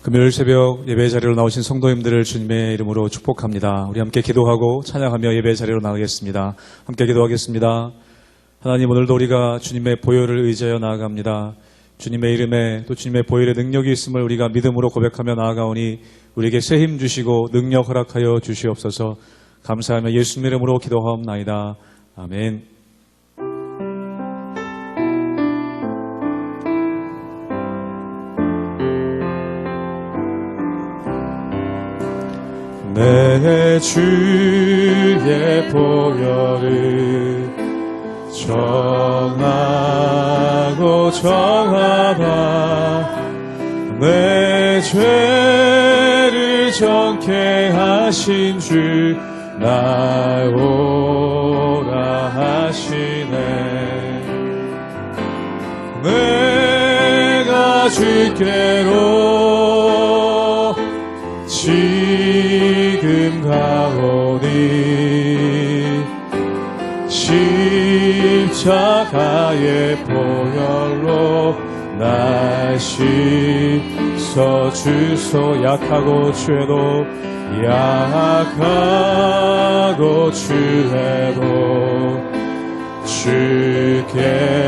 금요일 새벽 예배 자리로 나오신 성도님들을 주님의 이름으로 축복합니다. 우리 함께 기도하고 찬양하며 예배 자리로 나가겠습니다. 함께 기도하겠습니다. 하나님, 오늘도 우리가 주님의 보혈을 의지하여 나아갑니다. 주님의 이름에 또 주님의 보혈의 능력이 있음을 우리가 믿음으로 고백하며 나아가오니 우리에게 새 힘 주시고 능력 허락하여 주시옵소서. 감사하며 예수님 이름으로 기도하옵나이다. 아멘. 내 주의 보혈을 정하고 정하다 내 죄를 정케 하신 주 나오라 하시네. 내가 주께로 지금 가오니 십자가의 보혈로 날 씻어 주소. 약하고 죄도 약하고 죄도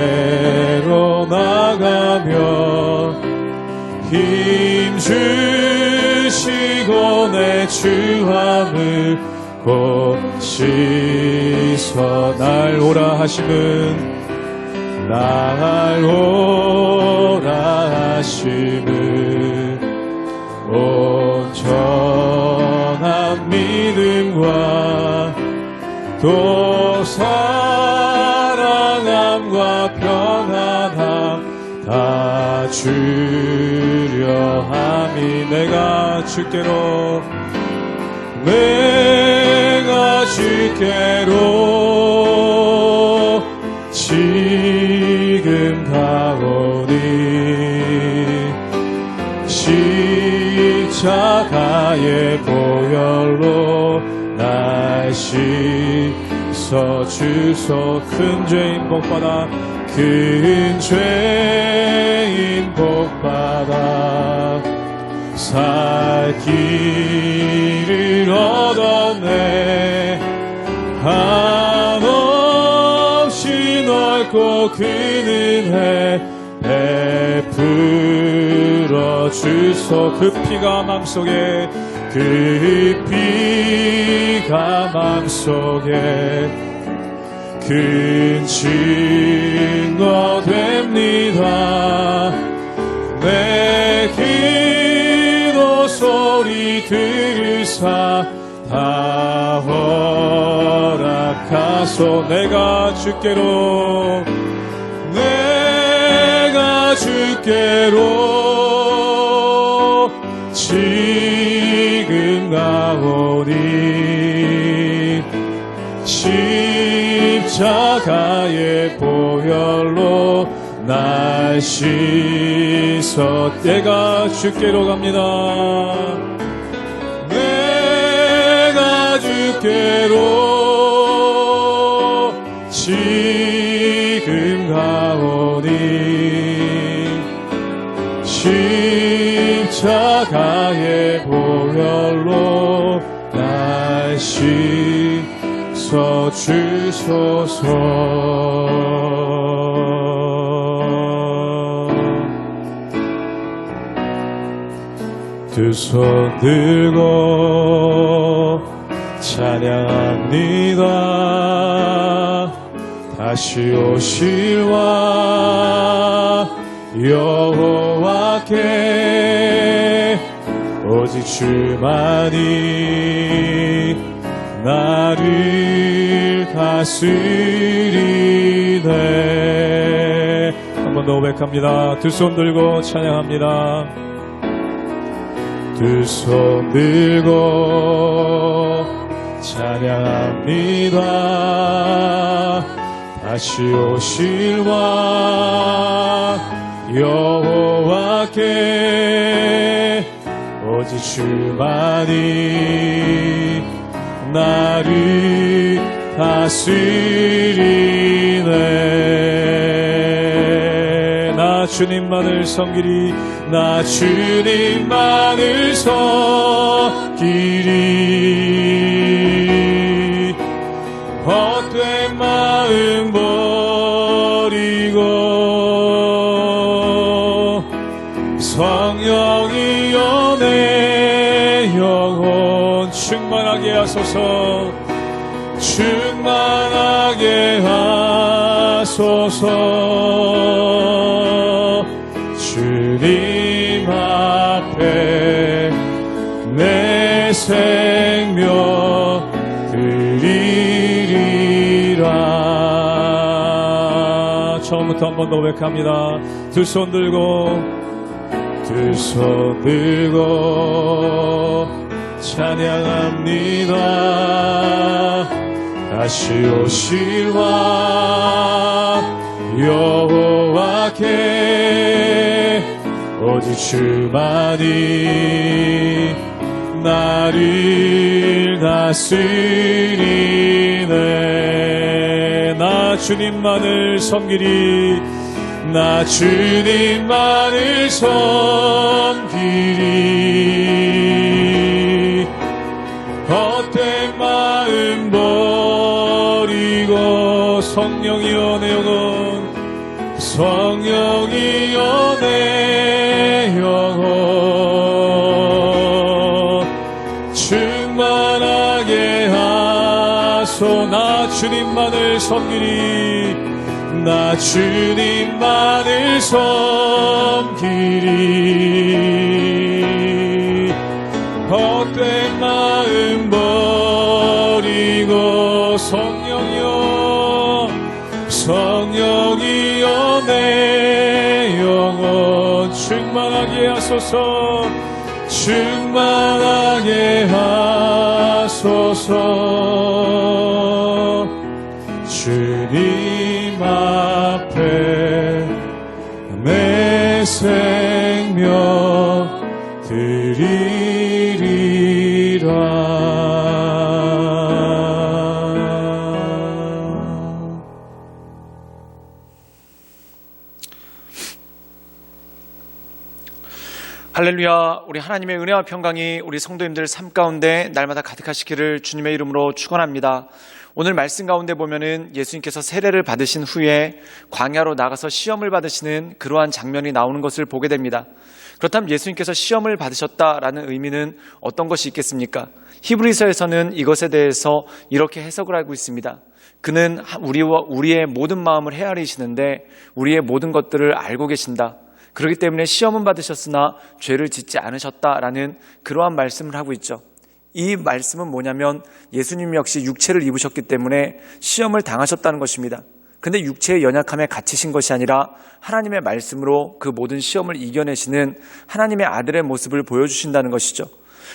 주께로 나가며 힘 주시고 내 주함을 곧 씻어 날 오라 하심은 날 오라 하심은 온전한 믿음과 또 사랑함과 평안함 다 주려 함이 내가 주께로 지금 가오니 십자가의 보혈로 날 씻어 주소. 큰 죄인 복받아 큰 죄인 복받아 살 길을 얻었네. 한없이 넓고 큰 은혜 베풀어 주소. 그 피가 맘속에 그 피가 맘속에 큰 증거 됩니다. 내 기도 소리 들으사 다 허락하소. 내가 주께로 지금 가오니 십자가의 보혈로 날 씻어. 내가 주께로 갑니다. 내가 주께로 지금 가오니 십자가의 보혈로 날 씻어 주소서. 두 손 들고 찬양합니다. 다시 오실와 여호와께 오직 주만이 나를 다스리네. 한 번 더 고백합니다. 두 손 들고 찬양합니다. 두 손 들고 찬양합니다. 다시 오실와 여호와께 오직 주만이 나를 다스리네. 나 주님만을 섬기리. 나 주님만을 섬기리. 헛된 마음 버리고 성령이여 내 영혼 충만하게 하소서. 충만하게 하소서. 주님 앞에 내 생명 드리리라. 처음부터 한 번 더 고백합니다. 두 손 들고 찬양합니다. 다시 오실 왕 여호와께 오직 주만이 나를 다스리네. 나 주님만을 섬기리. 나 주님만을 섬기리. 헛된 마음 버리고 성령이여 내 영혼 성령이여 내 영혼 충만하게 하소. 나 주님만을 섬기리. 나 주님만을 섬기리. 헛된 마음 버리고 성령이여 성령이여 내 영혼 충만하게 하소서. 충만하게 하소서. 주님 앞에 내 생명 드리리라. 할렐루야. 우리 하나님의 은혜와 평강이 우리 성도님들 삶 가운데 날마다 가득하시기를 주님의 이름으로 축원합니다. 오늘 말씀 가운데 보면은 예수님께서 세례를 받으신 후에 광야로 나가서 시험을 받으시는 그러한 장면이 나오는 것을 보게 됩니다. 그렇다면 예수님께서 시험을 받으셨다라는 의미는 어떤 것이 있겠습니까? 히브리서에서는 이것에 대해서 이렇게 해석을 하고 있습니다. 그는 우리의 모든 마음을 헤아리시는데 우리의 모든 것들을 알고 계신다. 그렇기 때문에 시험은 받으셨으나 죄를 짓지 않으셨다라는 그러한 말씀을 하고 있죠. 이 말씀은 뭐냐면 예수님 역시 육체를 입으셨기 때문에 시험을 당하셨다는 것입니다. 근데 육체의 연약함에 갇히신 것이 아니라 하나님의 말씀으로 그 모든 시험을 이겨내시는 하나님의 아들의 모습을 보여주신다는 것이죠.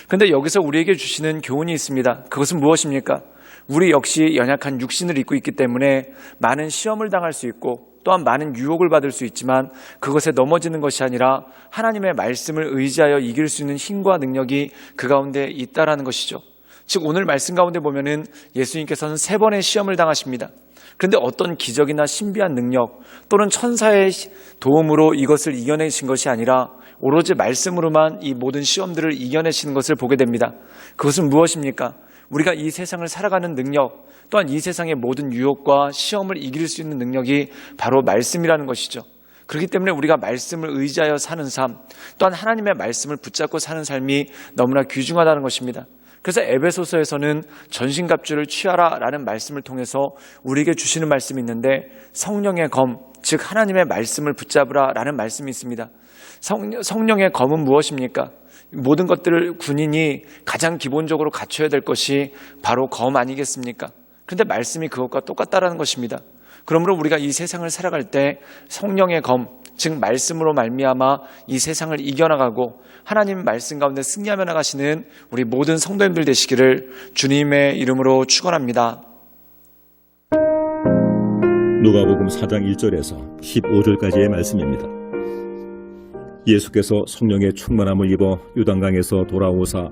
근데 여기서 우리에게 주시는 교훈이 있습니다. 그것은 무엇입니까? 우리 역시 연약한 육신을 입고 있기 때문에 많은 시험을 당할 수 있고 또한 많은 유혹을 받을 수 있지만 그것에 넘어지는 것이 아니라 하나님의 말씀을 의지하여 이길 수 있는 힘과 능력이 그 가운데 있다라는 것이죠. 즉 오늘 말씀 가운데 보면은 예수님께서는 3번의 시험을 당하십니다. 그런데 어떤 기적이나 신비한 능력 또는 천사의 도움으로 이것을 이겨내신 것이 아니라 오로지 말씀으로만 이 모든 시험들을 이겨내시는 것을 보게 됩니다. 그것은 무엇입니까? 우리가 이 세상을 살아가는 능력, 또한 이 세상의 모든 유혹과 시험을 이길 수 있는 능력이 바로 말씀이라는 것이죠. 그렇기 때문에 우리가 말씀을 의지하여 사는 삶, 또한 하나님의 말씀을 붙잡고 사는 삶이 너무나 귀중하다는 것입니다. 그래서 에베소서에서는 전신갑주를 취하라라는 말씀을 통해서 우리에게 주시는 말씀이 있는데 성령의 검, 즉 하나님의 말씀을 붙잡으라라는 말씀이 있습니다. 성령의 검은 무엇입니까? 모든 것들을 군인이 가장 기본적으로 갖춰야 될 것이 바로 검 아니겠습니까? 그런데 말씀이 그것과 똑같다라는 것입니다. 그러므로 우리가 이 세상을 살아갈 때 성령의 검, 즉 말씀으로 말미암아 이 세상을 이겨나가고 하나님 말씀 가운데 승리하며 나가시는 우리 모든 성도님들 되시기를 주님의 이름으로 축원합니다. 누가복음 4장 1절에서 15절까지의 말씀입니다. 예수께서 성령의 충만함을 입어 요단강에서 돌아오사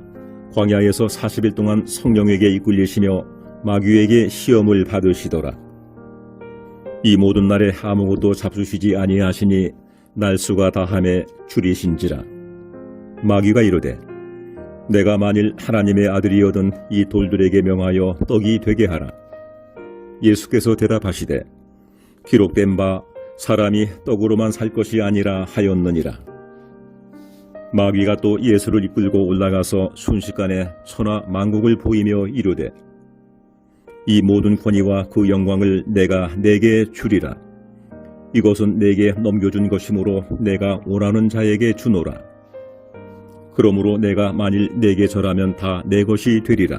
광야에서 40일 동안 성령에게 이끌리시며 마귀에게 시험을 받으시더라. 이 모든 날에 아무것도 잡수시지 아니하시니 날수가 다함에 줄이신지라. 마귀가 이르되 내가 만일 하나님의 아들이거든 이 돌들에게 명하여 떡이 되게 하라. 예수께서 대답하시되 기록된 바 사람이 떡으로만 살 것이 아니라 하였느니라. 마귀가 또 예수를 이끌고 올라가서 순식간에 천하 만국을 보이며 이르되 이 모든 권위와 그 영광을 내가 네게 주리라. 이것은 내게 넘겨준 것이므로 내가 원하는 자에게 주노라. 그러므로 내가 만일 네게 절하면 다 내 것이 되리라.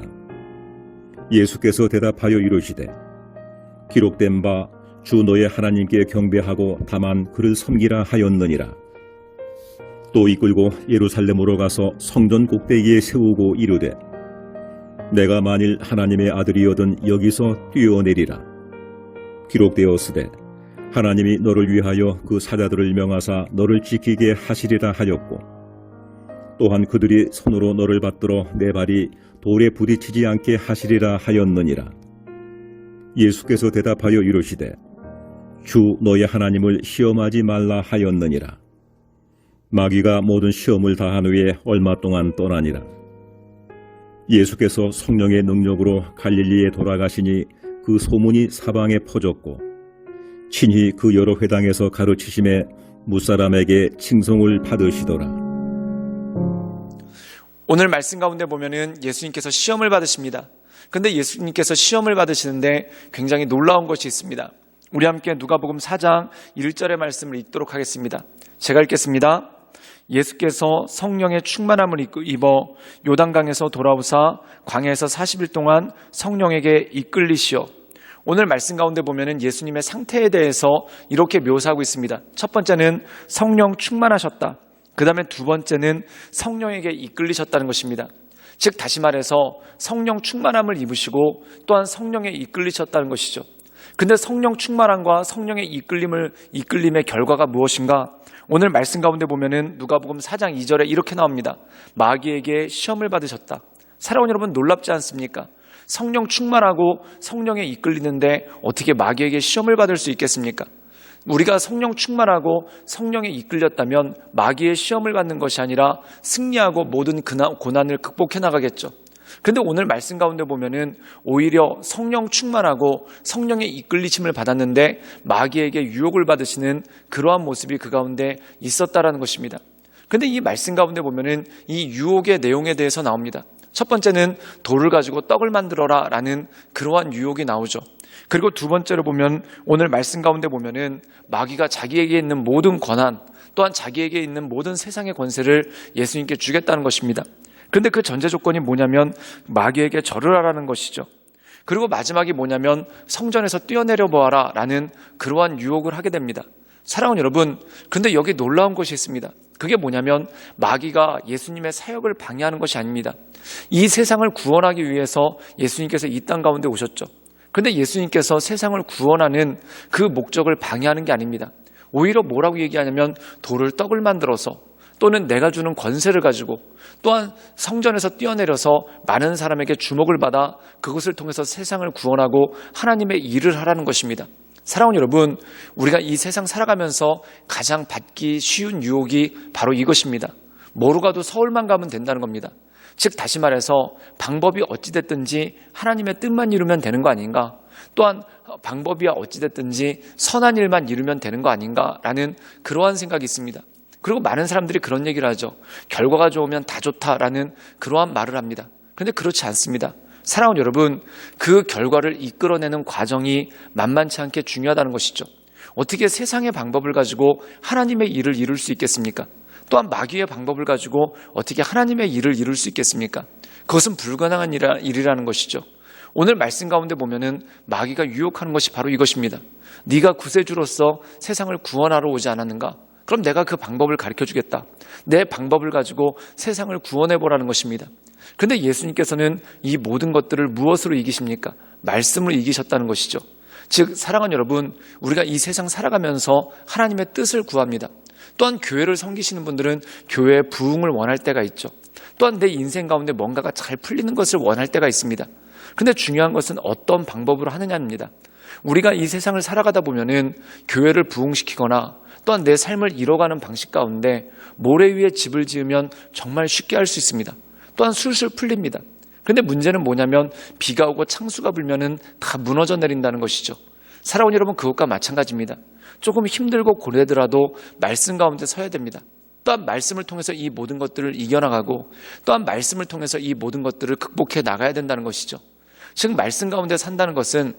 예수께서 대답하여 이르시되 기록된 바 주 너의 하나님께 경배하고 다만 그를 섬기라 하였느니라. 또 이끌고 예루살렘으로 가서 성전 꼭대기에 세우고 이르되 내가 만일 하나님의 아들이거든 여기서 뛰어내리라. 기록되었으되 하나님이 너를 위하여 그 사자들을 명하사 너를 지키게 하시리라 하였고 또한 그들이 손으로 너를 받들어 내 발이 돌에 부딪히지 않게 하시리라 하였느니라. 예수께서 대답하여 이르시되 주 너의 하나님을 시험하지 말라 하였느니라. 마귀가 모든 시험을 다한 후에 얼마 동안 떠나니라. 예수께서 성령의 능력으로 갈릴리에 돌아가시니 그 소문이 사방에 퍼졌고 친히 그 여러 회당에서 가르치심에 무사람에게 칭송을 받으시더라. 오늘 말씀 가운데 보면은 예수님께서 시험을 받으십니다. 근데 예수님께서 시험을 받으시는데 굉장히 놀라운 것이 있습니다. 우리 함께 누가복음 4장 1절의 말씀을 읽도록 하겠습니다. 제가 읽겠습니다. 예수께서 성령의 충만함을 입어 요단강에서 돌아오사 광야에서 40일 동안 성령에게 이끌리시어. 오늘 말씀 가운데 보면은 예수님의 상태에 대해서 이렇게 묘사하고 있습니다. 첫 번째는 성령 충만하셨다. 그 다음에 두 번째는 성령에게 이끌리셨다는 것입니다. 즉 다시 말해서 성령 충만함을 입으시고 또한 성령에 이끌리셨다는 것이죠. 근데 성령 충만함과 성령의 이끌림의 결과가 무엇인가? 오늘 말씀 가운데 보면은 누가복음 4장 2절에 이렇게 나옵니다. 마귀에게 시험을 받으셨다. 사랑하는 여러분, 놀랍지 않습니까? 성령 충만하고 성령에 이끌리는데 어떻게 마귀에게 시험을 받을 수 있겠습니까? 우리가 성령 충만하고 성령에 이끌렸다면 마귀의 시험을 받는 것이 아니라 승리하고 모든 고난을 극복해 나가겠죠. 근데 오늘 말씀 가운데 보면은 오히려 성령 충만하고 성령의 이끌리심을 받았는데 마귀에게 유혹을 받으시는 그러한 모습이 그 가운데 있었다라는 것입니다. 근데 이 말씀 가운데 보면은 이 유혹의 내용에 대해서 나옵니다. 첫 번째는 돌을 가지고 떡을 만들어라 라는 그러한 유혹이 나오죠. 그리고 두 번째로 보면 오늘 말씀 가운데 보면은 마귀가 자기에게 있는 모든 권한 또한 자기에게 있는 모든 세상의 권세를 예수님께 주겠다는 것입니다. 그런데 그 전제 조건이 뭐냐면 마귀에게 절을 하라는 것이죠. 그리고 마지막이 뭐냐면 성전에서 뛰어내려 보아라 라는 그러한 유혹을 하게 됩니다. 사랑하는 여러분, 근데 여기 놀라운 것이 있습니다. 그게 뭐냐면 마귀가 예수님의 사역을 방해하는 것이 아닙니다. 이 세상을 구원하기 위해서 예수님께서 이 땅 가운데 오셨죠. 근데 예수님께서 세상을 구원하는 그 목적을 방해하는 게 아닙니다. 오히려 뭐라고 얘기하냐면 돌을 떡을 만들어서 또는 내가 주는 권세를 가지고 또한 성전에서 뛰어내려서 많은 사람에게 주목을 받아 그것을 통해서 세상을 구원하고 하나님의 일을 하라는 것입니다. 사랑하는 여러분, 우리가 이 세상 살아가면서 가장 받기 쉬운 유혹이 바로 이것입니다. 뭐로 가도 서울만 가면 된다는 겁니다. 즉 다시 말해서 방법이 어찌됐든지 하나님의 뜻만 이루면 되는 거 아닌가? 또한 방법이 어찌됐든지 선한 일만 이루면 되는 거 아닌가라는 그러한 생각이 있습니다. 그리고 많은 사람들이 그런 얘기를 하죠. 결과가 좋으면 다 좋다라는 그러한 말을 합니다. 그런데 그렇지 않습니다. 사랑하는 여러분, 그 결과를 이끌어내는 과정이 만만치 않게 중요하다는 것이죠. 어떻게 세상의 방법을 가지고 하나님의 일을 이룰 수 있겠습니까? 또한 마귀의 방법을 가지고 어떻게 하나님의 일을 이룰 수 있겠습니까? 그것은 불가능한 일이라는 것이죠. 오늘 말씀 가운데 보면은 마귀가 유혹하는 것이 바로 이것입니다. 네가 구세주로서 세상을 구원하러 오지 않았는가? 그럼 내가 그 방법을 가르쳐주겠다. 내 방법을 가지고 세상을 구원해보라는 것입니다. 그런데 예수님께서는 이 모든 것들을 무엇으로 이기십니까? 말씀으로 이기셨다는 것이죠. 즉 사랑하는 여러분, 우리가 이 세상 살아가면서 하나님의 뜻을 구합니다. 또한 교회를 섬기시는 분들은 교회의 부흥을 원할 때가 있죠. 또한 내 인생 가운데 뭔가가 잘 풀리는 것을 원할 때가 있습니다. 근데 중요한 것은 어떤 방법으로 하느냐입니다. 우리가 이 세상을 살아가다 보면은 교회를 부흥시키거나 또한 내 삶을 이뤄가는 방식 가운데 모래 위에 집을 지으면 정말 쉽게 할 수 있습니다. 또한 술술 풀립니다. 그런데 문제는 뭐냐면 비가 오고 창수가 불면은 다 무너져 내린다는 것이죠. 사랑하는 여러분, 그것과 마찬가지입니다. 조금 힘들고 고되더라도 말씀 가운데 서야 됩니다. 또한 말씀을 통해서 이 모든 것들을 이겨나가고 또한 말씀을 통해서 이 모든 것들을 극복해 나가야 된다는 것이죠. 즉 말씀 가운데 산다는 것은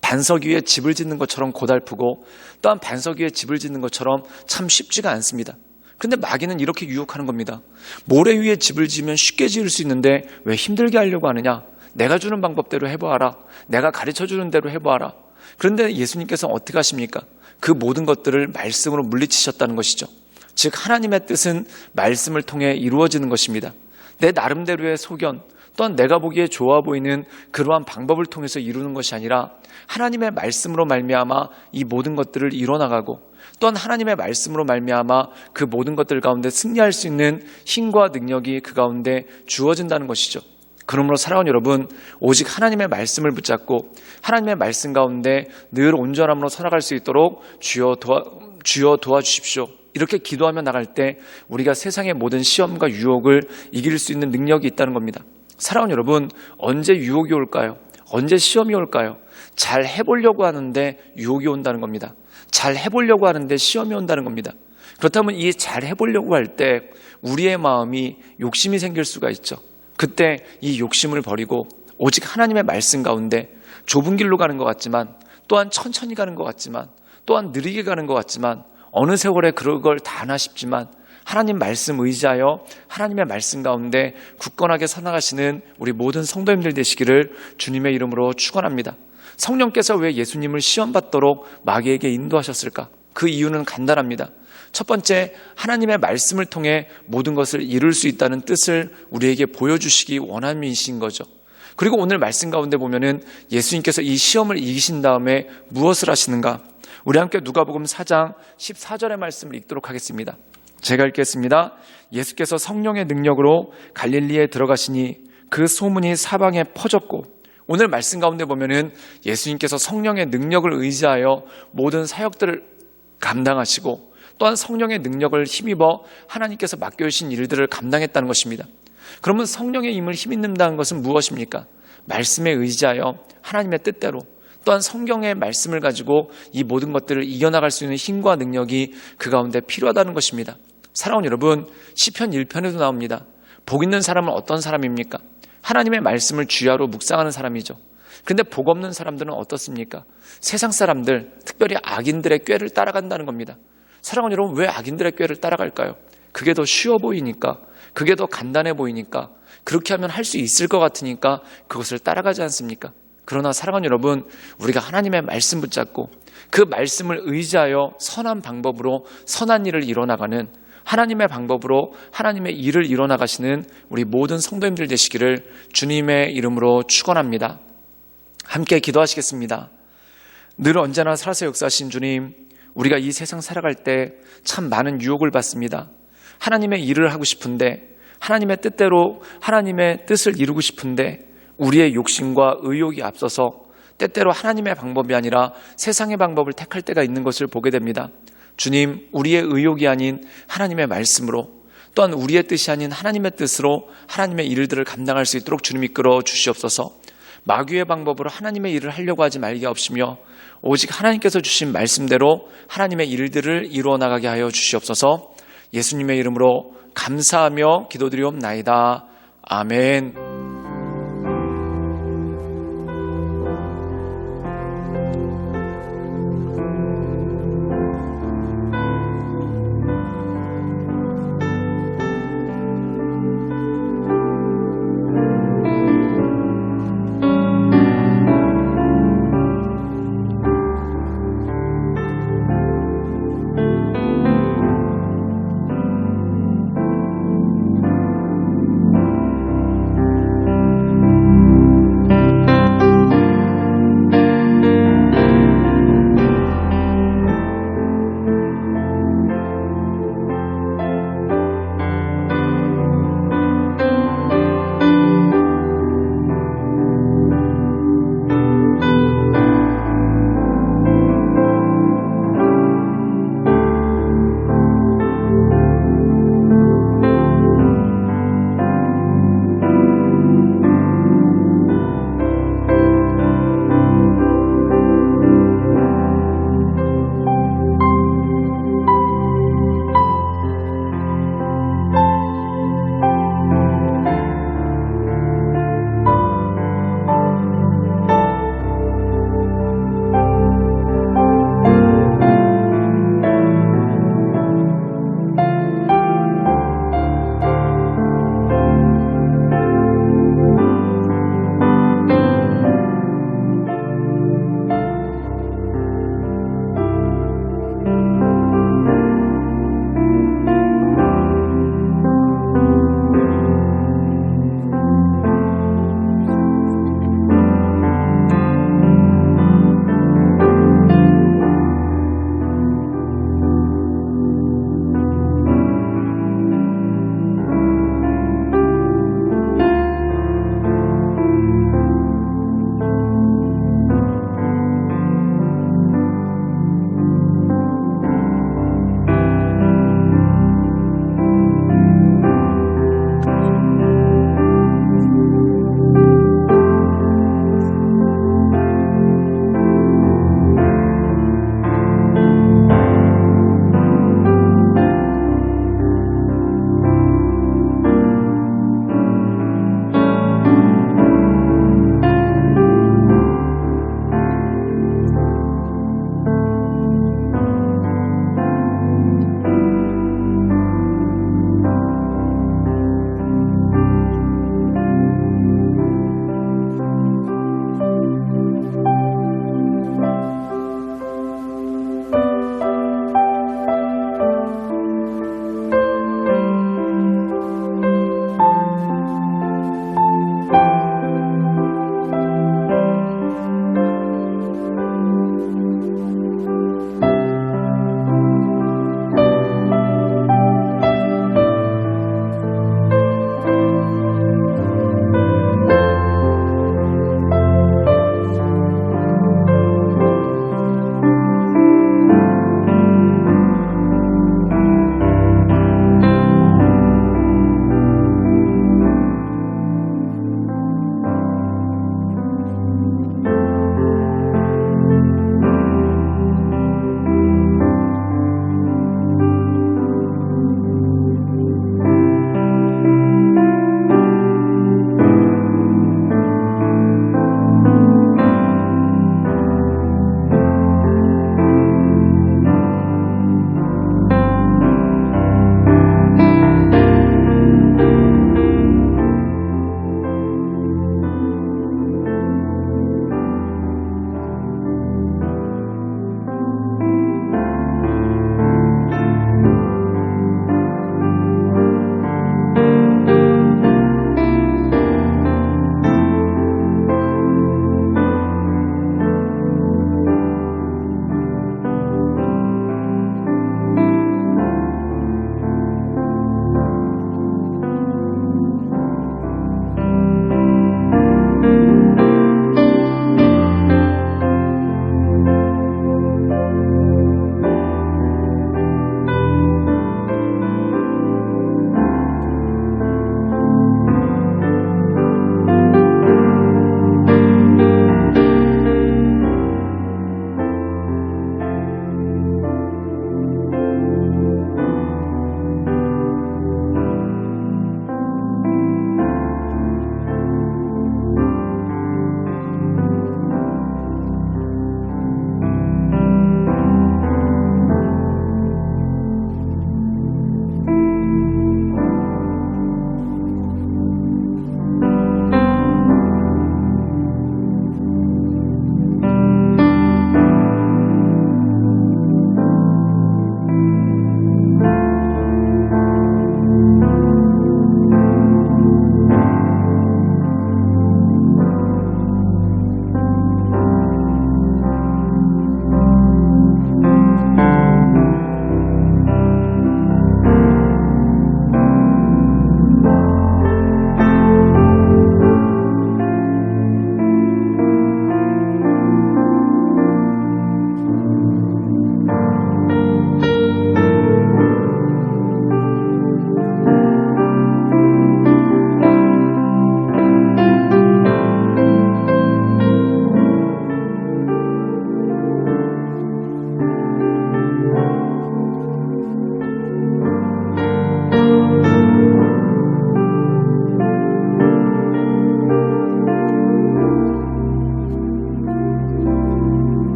반석 위에 집을 짓는 것처럼 고달프고 또한 반석 위에 집을 짓는 것처럼 참 쉽지가 않습니다. 근데 마귀는 이렇게 유혹하는 겁니다. 모래 위에 집을 지으면 쉽게 지을 수 있는데 왜 힘들게 하려고 하느냐? 내가 주는 방법대로 해보아라. 내가 가르쳐주는 대로 해보아라. 그런데 예수님께서 어떻게 하십니까? 그 모든 것들을 말씀으로 물리치셨다는 것이죠. 즉 하나님의 뜻은 말씀을 통해 이루어지는 것입니다. 내 나름대로의 소견 또한 내가 보기에 좋아 보이는 그러한 방법을 통해서 이루는 것이 아니라 하나님의 말씀으로 말미암아 이 모든 것들을 이뤄나가고 또한 하나님의 말씀으로 말미암아 그 모든 것들 가운데 승리할 수 있는 힘과 능력이 그 가운데 주어진다는 것이죠. 그러므로 사랑하는 여러분, 오직 하나님의 말씀을 붙잡고 하나님의 말씀 가운데 늘 온전함으로 살아갈 수 있도록 주여 도와주십시오. 이렇게 기도하며 나갈 때 우리가 세상의 모든 시험과 유혹을 이길 수 있는 능력이 있다는 겁니다. 사랑하는 여러분, 언제 유혹이 올까요? 언제 시험이 올까요? 잘 해보려고 하는데 유혹이 온다는 겁니다. 잘 해보려고 하는데 시험이 온다는 겁니다. 그렇다면 이 잘 해보려고 할 때 우리의 마음이 욕심이 생길 수가 있죠. 그때 이 욕심을 버리고 오직 하나님의 말씀 가운데 좁은 길로 가는 것 같지만 또한 천천히 가는 것 같지만 또한 느리게 가는 것 같지만 어느 세월에 그걸 다 하나 싶지만 하나님 말씀 의지하여 하나님의 말씀 가운데 굳건하게 서나가시는 우리 모든 성도님들 되시기를 주님의 이름으로 축원합니다. 성령께서 왜 예수님을 시험받도록 마귀에게 인도하셨을까? 그 이유는 간단합니다. 첫 번째, 하나님의 말씀을 통해 모든 것을 이룰 수 있다는 뜻을 우리에게 보여주시기 원함이신 거죠. 그리고 오늘 말씀 가운데 보면은 예수님께서 이 시험을 이기신 다음에 무엇을 하시는가? 우리 함께 누가복음 4장 14절의 말씀을 읽도록 하겠습니다. 제가 읽겠습니다. 예수께서 성령의 능력으로 갈릴리에 들어가시니 그 소문이 사방에 퍼졌고, 오늘 말씀 가운데 보면은 예수님께서 성령의 능력을 의지하여 모든 사역들을 감당하시고 또한 성령의 능력을 힘입어 하나님께서 맡겨주신 일들을 감당했다는 것입니다. 그러면 성령의 힘을 힘입는다는 것은 무엇입니까? 말씀에 의지하여 하나님의 뜻대로 또한 성경의 말씀을 가지고 이 모든 것들을 이겨나갈 수 있는 힘과 능력이 그 가운데 필요하다는 것입니다. 사랑하는 여러분, 시편 1편에도 나옵니다. 복 있는 사람은 어떤 사람입니까? 하나님의 말씀을 주야로 묵상하는 사람이죠. 그런데 복 없는 사람들은 어떻습니까? 세상 사람들, 특별히 악인들의 꾀를 따라간다는 겁니다. 사랑하는 여러분, 왜 악인들의 꾀를 따라갈까요? 그게 더 쉬워 보이니까, 그게 더 간단해 보이니까, 그렇게 하면 할 수 있을 것 같으니까 그것을 따라가지 않습니까? 그러나 사랑하는 여러분, 우리가 하나님의 말씀 붙잡고 그 말씀을 의지하여 선한 방법으로 선한 일을 이뤄나가는 하나님의 방법으로 하나님의 일을 이뤄나가시는 우리 모든 성도님들 되시기를 주님의 이름으로 축원합니다. 함께 기도하시겠습니다. 늘 언제나 살아서 역사하신 주님, 우리가 이 세상 살아갈 때 참 많은 유혹을 받습니다. 하나님의 일을 하고 싶은데, 하나님의 뜻대로 하나님의 뜻을 이루고 싶은데 우리의 욕심과 의욕이 앞서서 때때로 하나님의 방법이 아니라 세상의 방법을 택할 때가 있는 것을 보게 됩니다. 주님, 우리의 의욕이 아닌 하나님의 말씀으로 또한 우리의 뜻이 아닌 하나님의 뜻으로 하나님의 일들을 감당할 수 있도록 주님 이끌어 주시옵소서. 마귀의 방법으로 하나님의 일을 하려고 하지 말게 없으며 오직 하나님께서 주신 말씀대로 하나님의 일들을 이루어 나가게 하여 주시옵소서. 예수님의 이름으로 감사하며 기도드리옵나이다. 아멘.